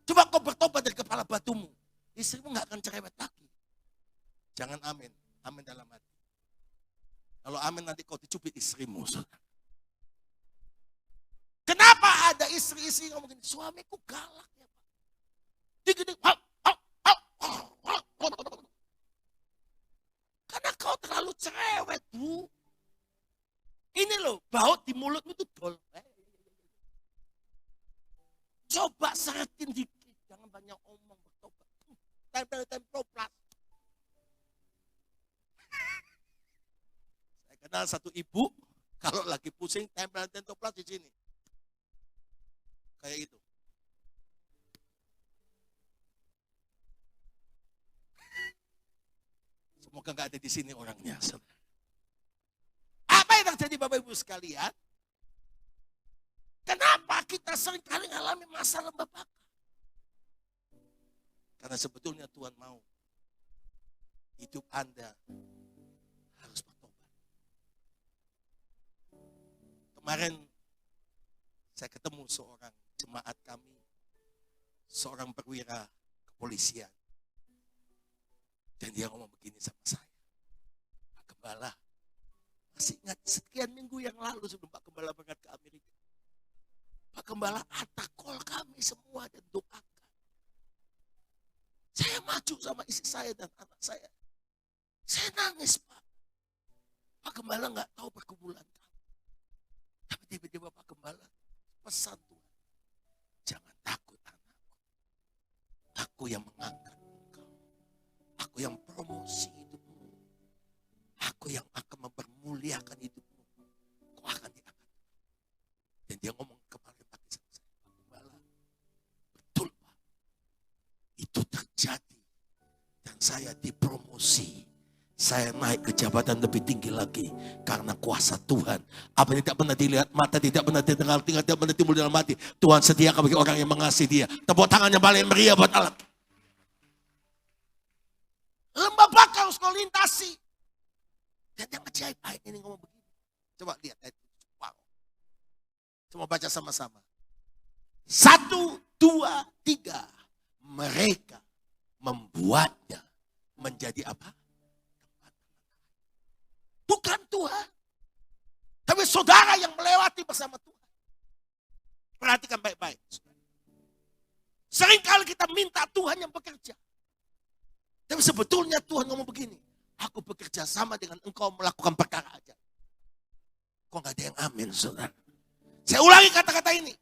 Coba kau bertobat dari kepala batumu. Istrimu gak akan cerewet lagi. Jangan amin. Amin dalam hati. Kalau amin nanti kau dicubit istrimu. Kenapa ada istri-istri ngomong gini? Suamiku galak ya Pak. Dikit-dikit. Karena kau terlalu cerewet Bu. Ini loh, baut di mulutmu itu dol. Coba seretin dikit. Jangan banyak omong bertobat. Tempel-tempel. Saya kenal satu ibu, kalau lagi pusing tempel-tempel di sini. Kayak gitu. Semoga nggak ada di sini orangnya. Apa yang terjadi Bapak Ibu sekalian? Kenapa kita sering kali mengalami masa lembah Baka? Karena sebetulnya Tuhan mau hidup Anda harus bertobat. Kemarin saya ketemu seorang jemaat kami, seorang perwira kepolisian. Dan dia ngomong begini sama saya, Pak Gembala, masih ingat sekian minggu yang lalu sebelum Pak Gembala berangkat ke Amerika, Pak Gembala atakol kami semua dan doakan. Saya maju sama istri saya dan anak saya. Saya nangis Pak. Pak Gembala nggak tahu pergumulan kami. Tapi tiba-tiba Pak Gembala pesan Tuhan, jangan takut anakku. Aku yang mengangkat engkau. Aku yang promosi hidupmu. Aku yang akan mempermuliakan hidupmu. Kau akan diangkat. Dan dia ngomong kemarin pagi sama saya, Pak Gembala, betul Pak. Itu terjadi. Dan saya dipromosi. Saya naik ke jabatan lebih tinggi lagi. Karena kuasa Tuhan. Apa yang tidak pernah dilihat mata, tidak pernah didengar, tidak pernah timbul dalam hati. Tuhan sediakan bagi orang yang mengasihi dia. Tepuk tangannya paling meriah buat Allah. Lembah Baka harus kau lintasi. Dan yang ajaib ayat ini ngomong begini. Coba lihat ayat ini. Coba baca sama-sama. 1, 2, 3. Mereka membuatnya menjadi apa? Bukan Tuhan. Tapi saudara yang melewati bersama Tuhan. Perhatikan baik-baik. Seringkali kita minta Tuhan yang bekerja. Tapi sebetulnya Tuhan ngomong begini. Aku bekerja sama dengan engkau melakukan perkara aja. Kok gak ada yang amin saudara? Saya ulangi kata-kata ini.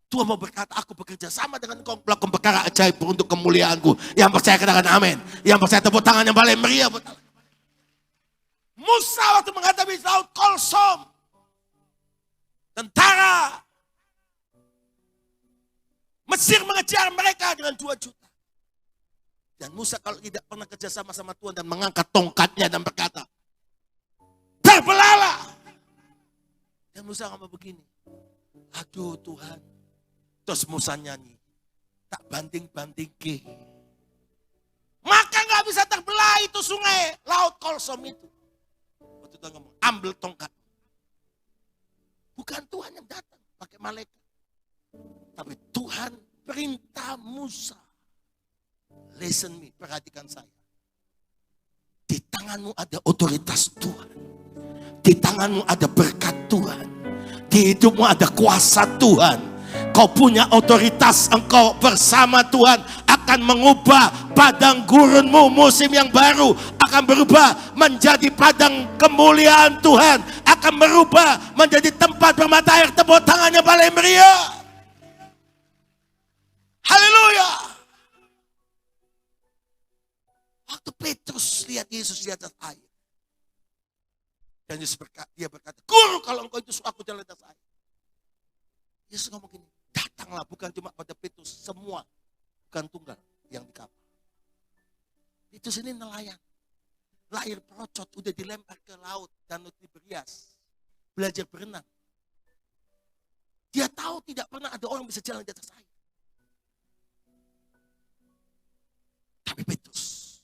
Tuhan mau berkata, aku bekerja sama dengan engkau melakukan perkara ajaib untuk kemuliaanku. Yang percaya katakan amin. Yang percaya tepuk tangan yang paling meriah. Musa waktu menghadapi laut Kolsom. Tentara Mesir mengejar mereka dengan 2 juta. Dan Musa kalau tidak pernah kerjasama sama Tuhan dan mengangkat tongkatnya dan berkata, Dan Musa ngomong begini, aduh Tuhan. Terus Musa nyanyi, tak banding-banding ke. Maka gak bisa terbelah itu sungai, laut Kolsom itu. Waktu Tuhan ngomong, ambil tongkat. Bukan Tuhan yang datang pakai malaikat. Tapi Tuhan perintah Musa. Listen me, perhatikan saya. Di tanganmu ada otoritas Tuhan. Di tanganmu ada berkat Tuhan. Di hidupmu ada kuasa Tuhan. Kau punya otoritas, engkau bersama Tuhan akan mengubah padang gurunmu musim yang baru. Akan berubah menjadi padang kemuliaan Tuhan. Akan berubah menjadi tempat bermata air. Tepuk tangannya paling meriah. Haleluya. Waktu Petrus lihat Yesus di atas air. Dan Yesus dia berkata, Guru, kalau engkau itu aku jalan atas air. Yesus ngomong gini, datanglah, bukan cuma pada Petrus, semua, bukan tunggal yang di kapal. Petrus ini nelayan. Lahir perocot, udah dilempar ke laut, Danau Tiberias. Belajar berenang. Dia tahu tidak pernah ada orang bisa jalan di atas air. Tapi Petrus,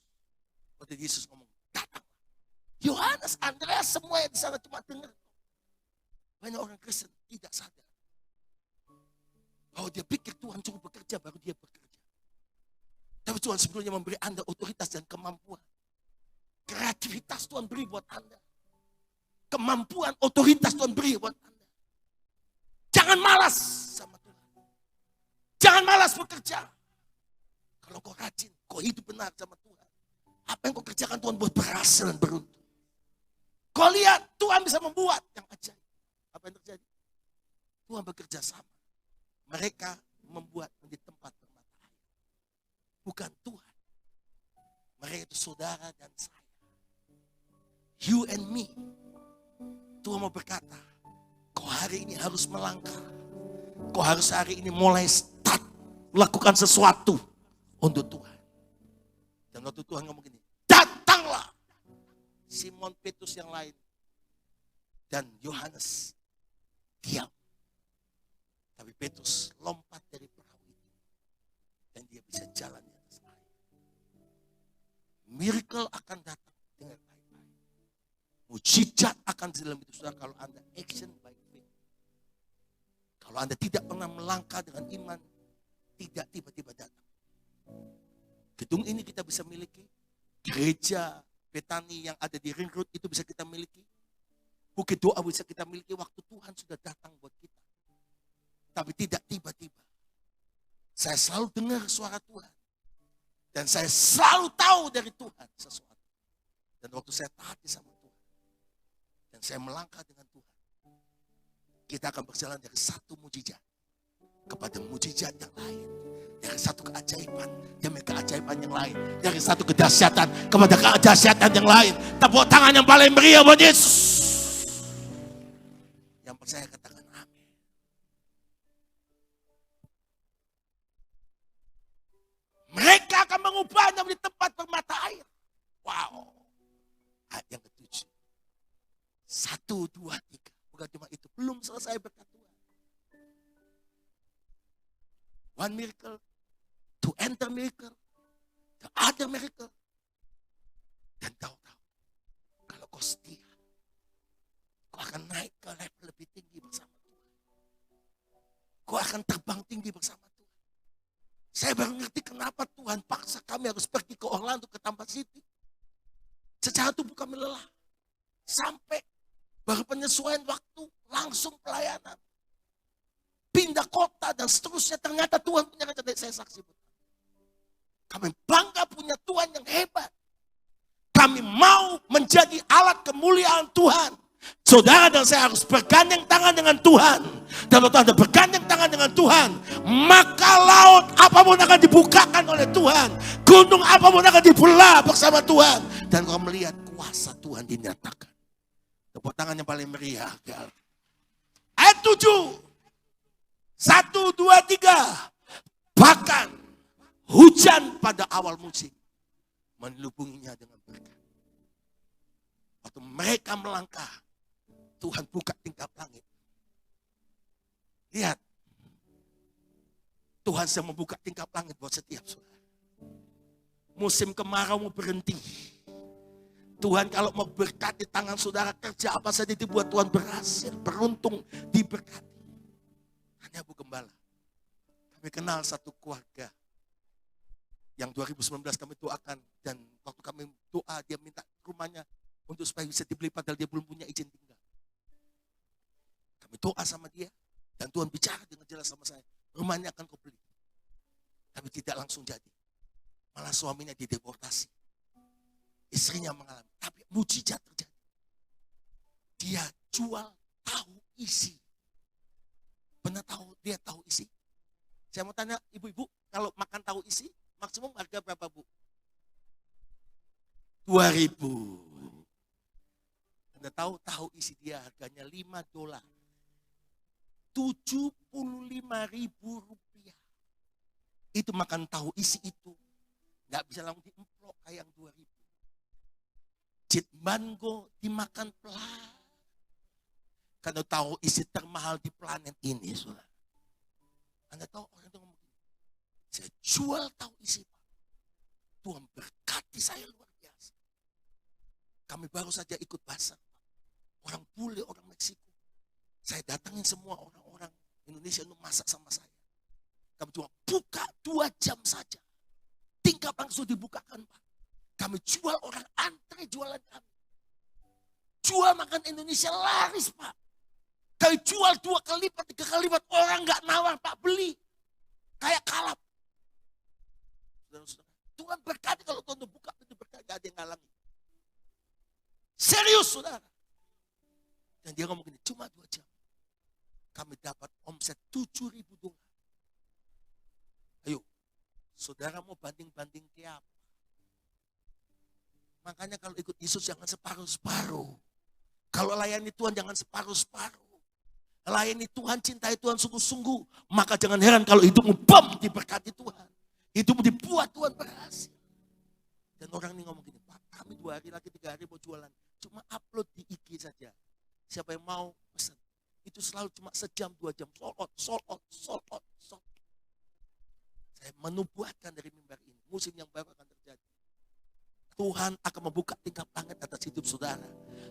waktu Yesus ngomong, datang. Yohanes, Andreas, semua yang di sana cuma dengar. Banyak orang Kristen tidak sadar. Bahwa dia pikir Tuhan suruh bekerja, baru dia bekerja. Tapi Tuhan sebetulnya memberi Anda otoritas dan kemampuan. Kreativitas Tuhan beri buat Anda. Kemampuan, otoritas Tuhan beri buat Anda. Jangan malas sama Tuhan. Jangan malas bekerja. Kalau kau rajin, kau hidup benar sama Tuhan. Apa yang kau kerjakan Tuhan buat berhasil dan beruntung. Kau lihat Tuhan bisa membuat yang ajaib. Apa yang terjadi? Tuhan bekerja sama. Mereka membuat menjadi tempat bermata air. Bukan Tuhan. Mereka itu saudara dan saya. You and me. Tuhan mau berkata, kau hari ini harus melangkah. Kau harus hari ini mulai start. Lakukan sesuatu untuk Tuhan. Dan waktu Tuhan ngomong gini, datanglah. Simon Petrus yang lain. Dan Yohanes diam. Tapi Petrus lompat dari perahu itu. Dan dia bisa jalan di atas air. Miracle akan datang dengan baik-baik. Mujizat akan dalam hidup saudara kalau Anda action by faith. Kalau Anda tidak pernah melangkah dengan iman, tidak tiba-tiba datang. Gedung ini kita bisa miliki. Gereja Betani yang ada di Ring Road itu bisa kita miliki. Bukit Doa bisa kita miliki waktu Tuhan sudah datang buat kita. Tapi tidak tiba-tiba. Saya selalu dengar suara Tuhan. Dan saya selalu tahu dari Tuhan sesuatu. Dan waktu saya taati sama Tuhan. Dan saya melangkah dengan Tuhan. Kita akan berjalan dari satu mujizat kepada mujizat yang lain. Dari satu keajaiban demi keajaiban yang lain. Dari satu kedahsyatan kepada kedahsyatan yang lain. Tepuk tangan yang paling meriah buat Yesus. Yang percaya katakan amin. Mereka akan mengubahnya menjadi tempat bermata air. Wow. Ayat yang ke-7. 1, 2, 3. Bukan cuma itu. Belum selesai berkat Tuhan. One miracle, to enter miracle, the other miracle. Dan tahu-tahu, kalau kau setia, kau akan naik ke level lebih tinggi bersama Tuhan. Kau akan terbang tinggi bersama Tuhan. Saya baru ngerti kenapa Tuhan paksa kami harus pergi ke Orlando, ke Tampa City. Secara tubuh kami lelah. Sampai baru penyesuaian waktu, langsung pelayanan. Pindah kota dan seterusnya, ternyata Tuhan punya rencana. Saya saksi. Kami bangga punya Tuhan yang hebat. Kami mau menjadi alat kemuliaan Tuhan. Saudara dan saya harus bergandeng tangan dengan Tuhan. Dan waktu Anda bergandeng tangan dengan Tuhan, maka laut apapun akan dibukakan oleh Tuhan. Gunung apapun akan dibelah bersama Tuhan. Dan kau melihat kuasa Tuhan dinyatakan. Tepuk tangan yang paling meriah. Ayat 7. 1, 2, 3. Bahkan hujan pada awal musim menelubunginya dengan berkat. Waktu mereka melangkah, Tuhan buka tingkap langit. Lihat, Tuhan sedang membuka tingkap langit buat setiap saudara. Musim kemarau mau berhenti. Tuhan kalau mau berkati tangan saudara, kerja apa saja dibuat Tuhan berhasil, beruntung, diberkati. Hanya Bu Gembala, kami kenal satu keluarga yang 2019 kami doakan, dan waktu kami doa dia minta rumahnya untuk supaya bisa dibeli padahal dia belum punya izin tinggal. Kami doa sama dia dan Tuhan bicara dengan jelas sama saya, rumahnya akan kau beli. Tapi tidak langsung jadi. Malah suaminya dideportasi. Istrinya mengalami, tapi mujizat terjadi. Dia jual tahu isi. Benar tahu, dia tahu isi. Saya mau tanya ibu-ibu, kalau makan tahu isi, maksimum harga berapa Bu? 2.000. Anda tahu isi dia harganya $5. 75.000 rupiah. Itu makan tahu isi itu. Nggak bisa langsung diemplok kayak yang 2.000. Jitmango dimakan pelan. Karena tahu isi termahal di planet ini, saudara. Anda tahu orang itu ngomong, saya jual tahu isi Pak. Tuhan berkati saya luar biasa. Kami baru saja ikut pasar. Orang bule, orang Meksiko. Saya datangin semua orang-orang Indonesia untuk masak sama saya. Kami cuma buka 2 jam saja. Tingkap langsung dibukakan Pak. Kami jual, orang antre jualan kami. Jual makan Indonesia laris Pak. Kami jual 2 kali lipat, 3 kali lipat. Orang nggak nawar Pak, beli. Kayak kalap. Saudara-saudara, Tuhan berkati kalau Tuhan buka pintu berkati, gak ada yang ngalangi. Serius saudara. Dan dia ngomong gini, cuma 2 jam. Kami dapat omset $7.000. Ayo, saudara mau banding-banding ke apa? Makanya kalau ikut Yesus jangan separuh-separuh. Kalau layani Tuhan jangan separuh-separuh. Layani Tuhan, cintai Tuhan sungguh-sungguh. Maka jangan heran kalau hidupmu diberkati Tuhan. Hidupmu dibuat Tuhan berhasil. Dan orang ini ngomong gini, Pak kami 2 hari lagi 3 hari mau jualan. Cuma upload di IG saja. Siapa yang mau pesan. Itu selalu cuma sejam 2 jam. Sold out. Saya menubuatkan dari mimbar ini. Musim yang baru akan terjadi. Tuhan akan membuka tingkap langit atas hidup saudara.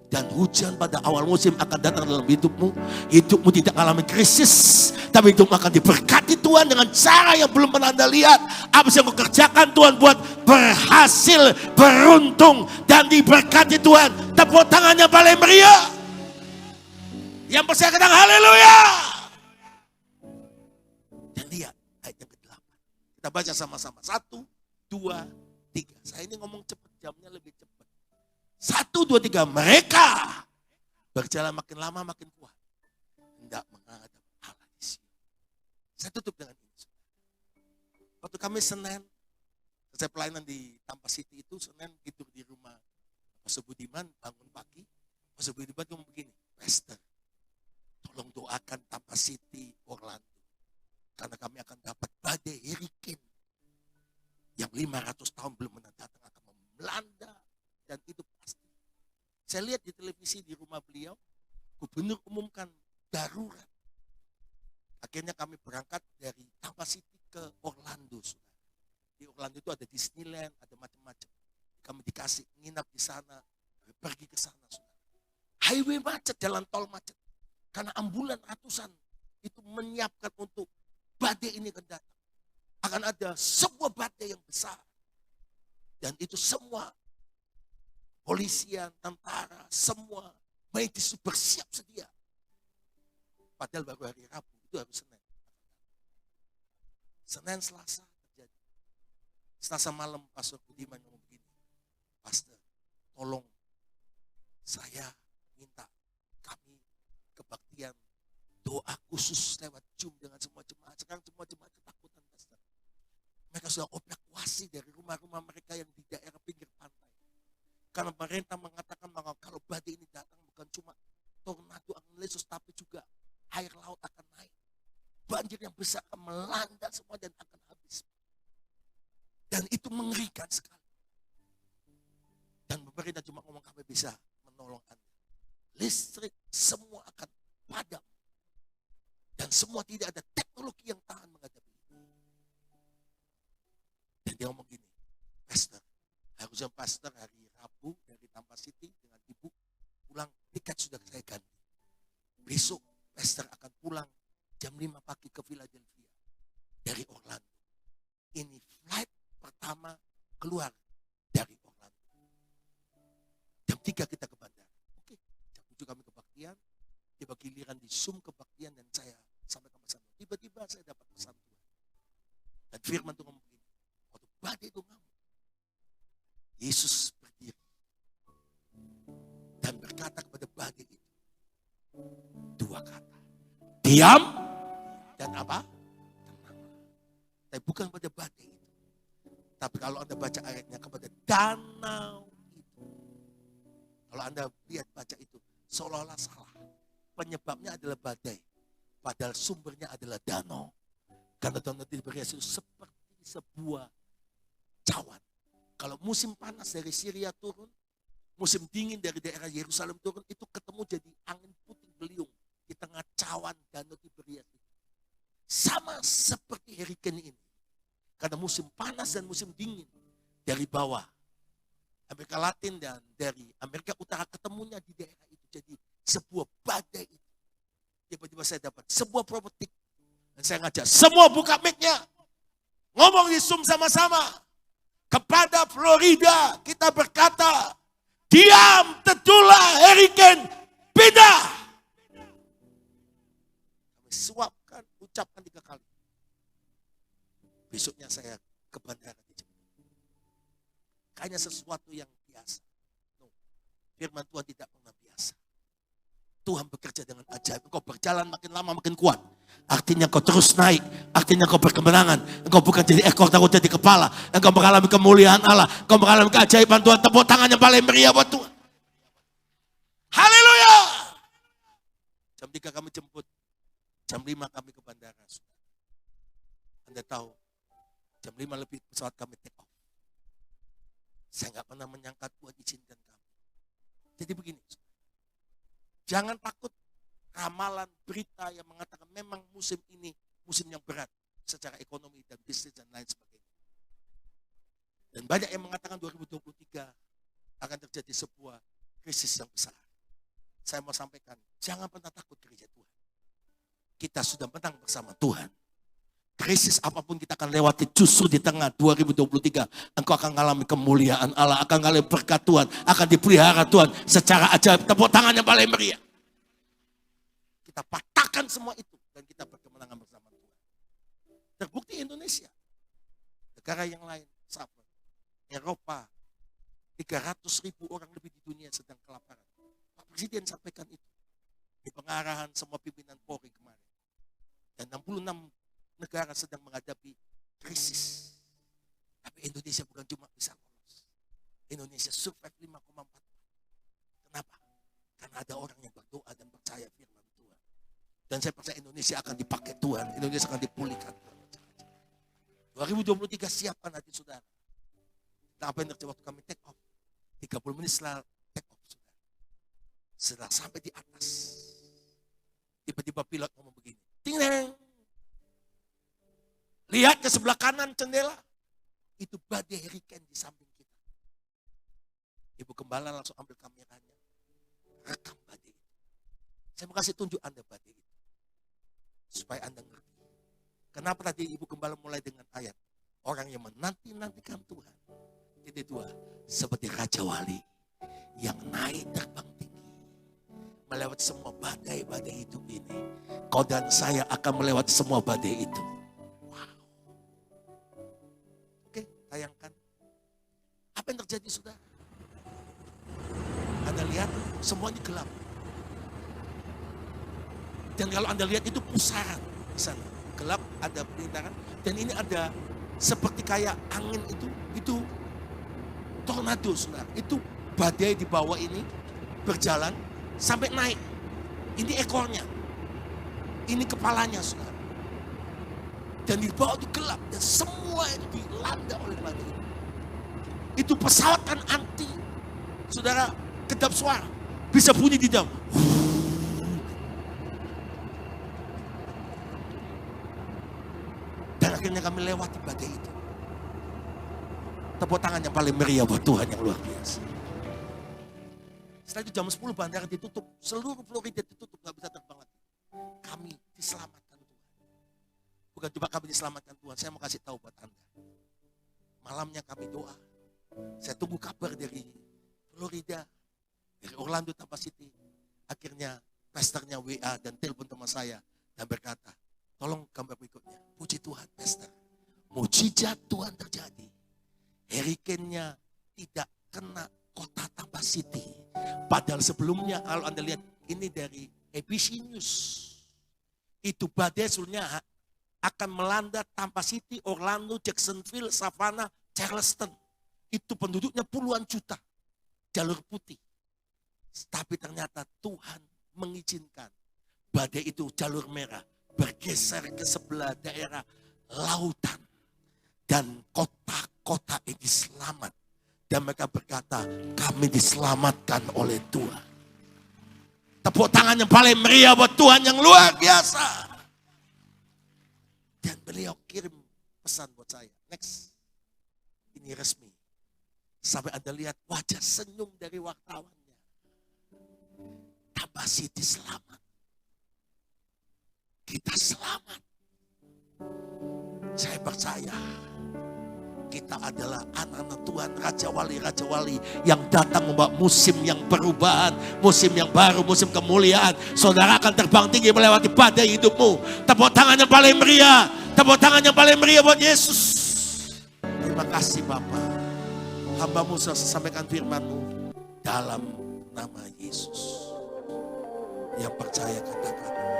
Dan hujan pada awal musim akan datang dalam hidupmu. Hidupmu tidak mengalami krisis. Tapi hidupmu akan diberkati Tuhan dengan cara yang belum pernah Anda lihat. Apa yang kau kerjakan Tuhan buat berhasil, beruntung, dan diberkati Tuhan. Tepuk tangannya paling meriah. Yang percaya katakan haleluya. Dan lihat ayat yang ke-8. Kita baca sama-sama. 1, 2, 3. Saya ini ngomong cepat, jamnya lebih cepat. 1, 2, 3. Mereka berjalan makin lama makin kuat. Hendak menghadap Allah di Sion. Saya tutup dengan ini. Waktu kami Senin, saya pelayanan di Tampa City itu, Senin tidur di rumah Pastor Budiman, bangun pagi. Pastor Budiman ngomong begini, Pastor, tolong doakan Tampa City, Orlando. Karena kami akan dapat badai hurricane yang 500 tahun belum pernah datang akan melanda. Dan itu pasti. Saya lihat di televisi di rumah beliau, gubernur umumkan darurat. Akhirnya kami berangkat dari Tampa City ke Orlando. Saudara. Di Orlando itu ada Disneyland, ada macam-macam. Kami dikasih nginap di sana, pergi ke sana. Saudara. Highway macet, jalan tol macet. Karena ambulan ratusan itu menyiapkan untuk badai ini akan datang. Akan ada sebuah badai yang besar. Dan itu semua polisian, tentara, semua medis bersiap sedia. Padahal baru hari Rabu, itu harus Senin. Senin, Selasa terjadi. Selasa malam Pastor Budiman ngomong begini, Pastor, tolong saya minta kami kebaktian doa khusus lewat Zoom dengan semua jemaat. Sekarang semua jemaat ketakutan, Pastor. Mereka sudah evakuasi dari rumah-rumah mereka yang di daerah pinggir pantai. Karena pemerintah mengatakan bahwa kalau badai ini datang bukan cuma tornado akan melesus, tapi juga air laut akan naik. Banjir yang besar akan melanda semua dan akan habis. Dan itu mengerikan sekali. Dan pemerintah cuma ngomong kami bisa menolong Anda. Listrik semua akan padam. Dan semua tidak ada teknologi yang tahan menghadapi itu. Dan dia ngomong gini, pastor, harusnya pastor hari Rabu dari Tampa City dengan ibu pulang, tiket sudah saya ganti. Besok pastor akan pulang jam 5 pagi ke Philadelphia dari Orlando. Ini flight pertama keluar dari Orlando. Jam 3 kita ke bandara. Oke, jam 7 kami kebaktian. Tiba giliran di Zoom kebaktian dan saya sampaikan pesan. Tiba-tiba saya dapat pesan Tuhan. Dan firman Tuhan ngomong begini, waktu badai itu ngamuk, Yesus berdiri dan berkata kepada badai itu 2 kata. Diam dan apa? Tenang. Tapi bukan pada badai itu. Tapi kalau Anda baca ayatnya kepada danau itu. Kalau Anda lihat baca itu, seolah-olah salah. Penyebabnya adalah badai. Padahal sumbernya adalah danau. Karena danau Tiberias itu seperti sebuah cawan. Kalau musim panas dari Syria turun, musim dingin dari daerah Yerusalem turun, itu ketemu jadi angin puting beliung di tengah cawan danau Tiberias itu. Sama seperti hurricane ini. Karena musim panas dan musim dingin dari bawah Amerika Latin dan dari Amerika Utara ketemunya di daerah itu. Jadi sebuah badai itu. Tiba-tiba saya dapat sebuah prophetik. Dan saya ngajak semua buka mic-nya. Ngomong di Zoom sama-sama. Kepada Florida kita berkata, diam, teduhlah, hurricane, pindah. Kami suapkan, ucapkan 3 kali. Besoknya saya ke bandara dijemput. Kayaknya sesuatu yang biasa. No. Firman Tuhan tidak pernah biasa. Tuhan bekerja dengan ajaib. Engkau berjalan makin lama makin kuat. Artinya engkau terus naik. Artinya engkau berkemenangan. Engkau bukan jadi ekor, tapi jadi kepala. Engkau mengalami kemuliaan Allah. Engkau mengalami keajaiban Tuhan. Tepuk tangan yang paling meriah buat Tuhan. Haleluya. Jam 3 kami jemput. Jam 5 kami ke bandara. Anda tahu, jam 5 lebih pesawat kami take off. Saya nggak pernah menyangka Tuhan izinkan kami. Jadi begini, jangan takut ramalan berita yang mengatakan memang musim ini musim yang berat secara ekonomi dan bisnis dan lain sebagainya. Dan banyak yang mengatakan 2023 akan terjadi sebuah krisis yang besar. Saya mau sampaikan, jangan pernah takut gereja Tuhan. Kita sudah menang bersama Tuhan. Krisis apapun kita akan lewati, justru di tengah 2023 engkau akan mengalami kemuliaan Allah, akan mengalami berkat Tuhan, akan dipelihara Tuhan secara ajaib. Tepuk tangan yang paling meriah. Kita patahkan semua itu dan kita berkemenangan bersama Tuhan. Terbukti Indonesia, negara yang lain, suffer. Eropa, 300.000 orang lebih di dunia sedang kelaparan. Pak Presiden sampaikan itu di pengarahan semua pimpinan Polri kemarin. Dan 66 negara sedang menghadapi krisis. Tapi Indonesia bukan cuma bisa lolos. Indonesia survive 5,4. Kenapa? Karena ada orang yang berdoa dan percaya firman Tuhan. Dan saya percaya Indonesia akan dipakai Tuhan. Indonesia akan dipulihkan. 2023 siapkan hati saudara. Nah, apa yang terjadi waktu kami take off? 30 menit setelah take off saudara. Setelah sampai di atas. Tiba-tiba pilot ngomong begini. Ting-teng. Lihat ke sebelah kanan jendela. Itu badai hurricane di samping kita. Ibu Gembala langsung ambil kameranya. Rekam badai itu. Saya mau kasih tunjuk Anda badai itu. Supaya Anda ngerti. Kenapa tadi Ibu Gembala mulai dengan ayat. Orang yang menanti-nantikan Tuhan. Jadi 2. Seperti Raja Wali. Yang naik terbang tinggi. Melewati semua badai-badai hidup ini. Kau dan saya akan melewati semua badai itu. Bayangkan apa yang terjadi saudara. Anda lihat semuanya gelap. Dan kalau Anda lihat itu pusaran di sana. Gelap, ada pelintaran. Dan ini ada seperti kayak angin itu tornado saudara. Itu badai di bawah ini berjalan sampai naik. Ini ekornya. Ini kepalanya saudara. Dan di bawah itu gelap. Dan semua itu dilanda oleh badai. Itu pesawat kan anti. Saudara, kedap suara. Bisa bunyi di dalam. Akhirnya kami lewati badai itu. Tepuk tangan yang paling meriah buat Tuhan yang luar biasa. Setelah itu jam 10 bandara ditutup. Seluruh Florida ditutup, gak bisa terbang lagi. Kami diselamatkan Tuhan. Bukan cuma kami diselamatkan Tuhan, saya mau kasih tahu buat Anda. Malamnya kami doa. Saya tunggu kabar dari Florida, dari Orlando, Tampa City. Akhirnya pastornya WA dan telepon teman saya dan berkata, tolong gambar berikutnya. Puji Tuhan, pastor. Mujizat Tuhan terjadi. Hurricane-nya tidak kena kota Tampa City. Padahal sebelumnya kalau Anda lihat ini dari ABC News. Itu badai sebelumnya akan melanda Tampa City, Orlando, Jacksonville, Savannah, Charleston. Itu penduduknya puluhan juta. Jalur putih. Tapi ternyata Tuhan mengizinkan badai itu jalur merah bergeser ke sebelah daerah lautan. Dan kota-kota ini selamat. Dan mereka berkata, kami diselamatkan oleh Tuhan. Tepuk tangan yang paling meriah buat Tuhan yang luar biasa. Dan beliau kirim pesan buat saya. Next. Ini resmi. Sampai Anda lihat wajah senyum dari wartawannya. Tampa City selamat. Kita selamat. Saya percaya. Kita adalah anak-anak Tuhan, Raja Wali yang datang membawa musim yang perubahan, musim yang baru, musim kemuliaan. Saudara akan terbang tinggi melewati badai hidupmu. Tepuk tangan yang paling meriah, tepuk tangan yang paling meriah buat Yesus. Terima kasih Bapa. Hamba-Mu sampaikan firman-Mu dalam nama Yesus. Yang percaya katakan